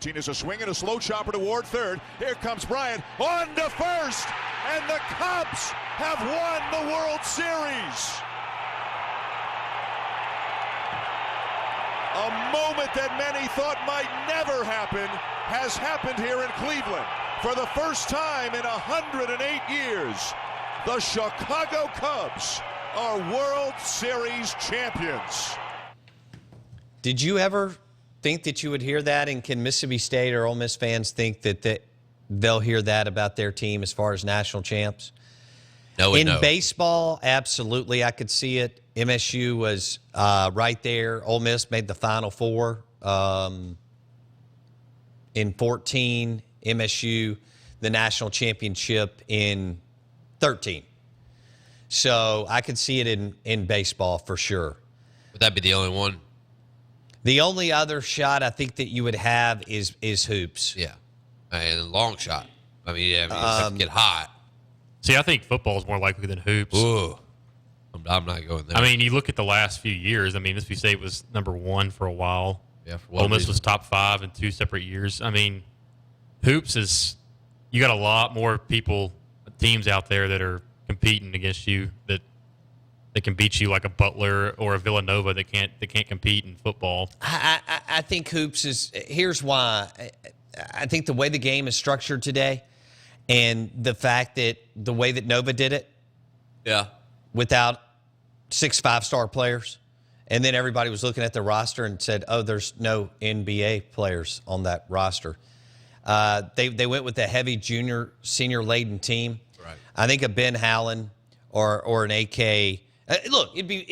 Martinez a swing and a slow chopper toward third. Here comes Bryant on to first, and the Cubs have won the World Series. A moment that many thought might never happen has happened here in Cleveland. For the first time in 108 years, the Chicago Cubs are World Series champions. Did you ever think that you would hear that? And can Mississippi State or Ole Miss fans think that they'll hear that about their team as far as national champs? No, in baseball, absolutely, I could see it. MSU was right there. Ole Miss made the Final Four in 14. MSU, the national championship in 13. So I could see it in baseball for sure. Would that be the only one? The only other shot I think that you would have is hoops. Yeah, and a long shot. I mean, yeah, you have to get hot. See, I think football is more likely than hoops. Ooh, I'm not going there. I mean, you look at the last few years. I mean, Mississippi State was number one for a while. Yeah, for one Ole Miss reason. was top 5 in 2 separate years. I mean, hoops is you got a lot more teams out there that are competing against you that can beat you like a Butler or a Villanova that can't compete in football. I think hoops is – here's why. I think the way the game is structured today and the fact that the way that Nova did it without 6 5-star players, and then everybody was looking at the roster and said, oh, there's no NBA players on that roster. They went with a heavy junior, senior-laden team. Right. I think a Ben Howland or an AK look, it'd be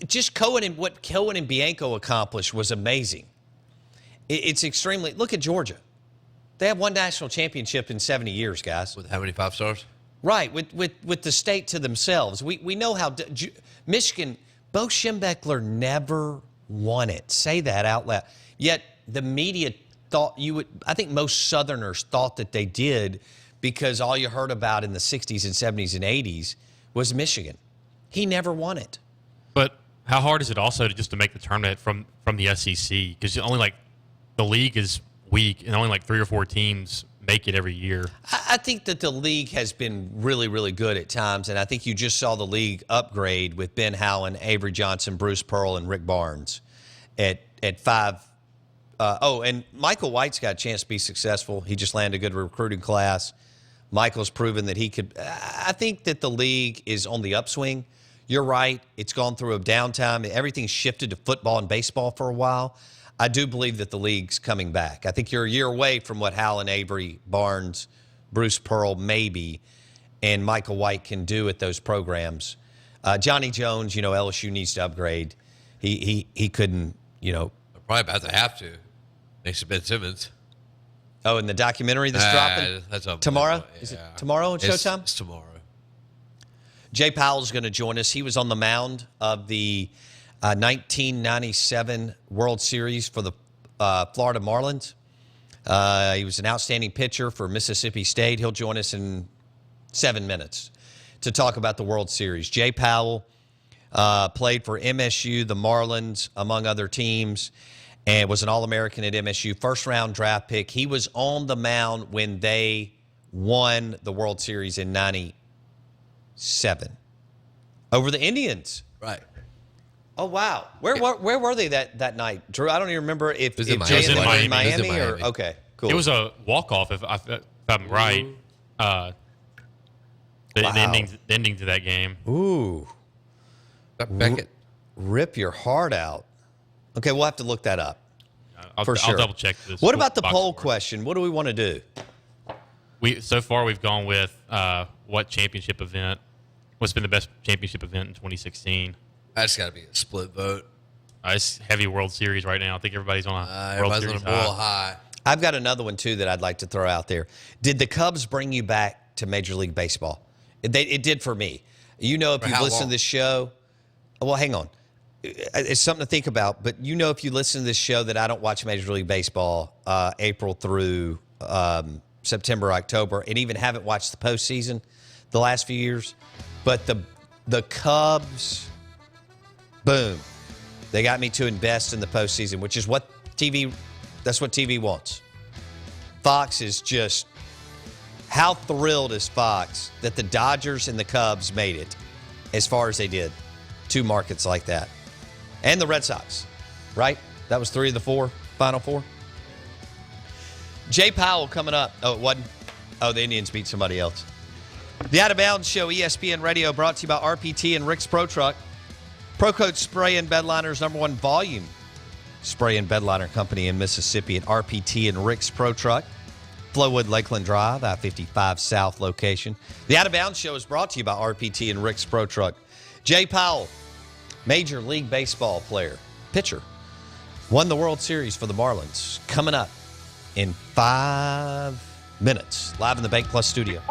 just what Cohen and Bianco accomplished was amazing. It's extremely. Look at Georgia; they have one national championship in 70 years, guys. With how many 5 stars? Right, with the state to themselves. We know how Michigan. Bo Schembechler never won it. Say that out loud. Yet the media thought you would. I think most Southerners thought that they did because all you heard about in the 60s and 70s and 80s was Michigan. He never won it. But how hard is it also to make the tournament from the SEC? Because only the league is weak and only 3 or 4 teams make it every year. I think that the league has been really, really good at times, and I think you just saw the league upgrade with Ben Howland, Avery Johnson, Bruce Pearl, and Rick Barnes at 5. And Michael White's got a chance to be successful. He just landed a good recruiting class. Michael's proven that he could. I think that the league is on the upswing. You're right. It's gone through a downtime. Everything's shifted to football and baseball for a while. I do believe that the league's coming back. I think you're a year away from what Howland, Avery, Barnes, Bruce Pearl, maybe, and Michael White can do at those programs. Johnny Jones, LSU needs to upgrade. He couldn't, They're probably about to have to. Next to Ben Simmons. Oh, and the documentary that's dropping that's tomorrow? Yeah. Is it tomorrow on Showtime? It's tomorrow. Jay Powell's going to join us. He was on the mound of the 1997 World Series for the Florida Marlins. He was an outstanding pitcher for Mississippi State. He'll join us in 7 minutes to talk about the World Series. Jay Powell played for MSU, the Marlins, among other teams, and was an All-American at MSU, first-round draft pick. He was on the mound when they won the World Series in 97 over the Indians. Right. Oh, wow. Where were they that night, Drew? I don't even remember if It was in Jay and them were in Miami. Miami or – okay, cool. It was a walk-off, if I'm right. The ending to that game. Ooh. Beckett. Rip your heart out. Okay, we'll have to look that up. I'll sure. double-check this. What about the box poll score. question? What do we want to do? So far, we've gone with what's been the best championship event in 2016. That's got to be a split vote. It's heavy World Series right now. I think everybody's on a World Everybody's Series on a bull high. I've got another one, too, that I'd like to throw out there. Did the Cubs bring you back to Major League Baseball? It did for me. If you've listened to this show, well, hang on. It's something to think about, but if you listen to this show that I don't watch Major League Baseball April through September, October, and even haven't watched the postseason the last few years. But the Cubs, boom, they got me to invest in the postseason, which is what TV That's what TV wants. Fox is just, how thrilled is Fox that the Dodgers and the Cubs made it as far as they did? 2 markets like that. And the Red Sox, right? That was 3 of the 4, Final 4. Jay Powell coming up. Oh, it wasn't? Oh, the Indians beat somebody else. The Out of Bounds Show, ESPN Radio, brought to you by RPT and Rick's Pro Truck. Pro Coat Spray and Bedliner's #1 volume spray and bedliner company in Mississippi at RPT and Rick's Pro Truck. Flowwood Lakeland Drive, I-55 South location. The Out of Bounds Show is brought to you by RPT and Rick's Pro Truck. Jay Powell, Major League Baseball player, pitcher, won the World Series for the Marlins. Coming up in 5 minutes, live in the Bank Plus studio.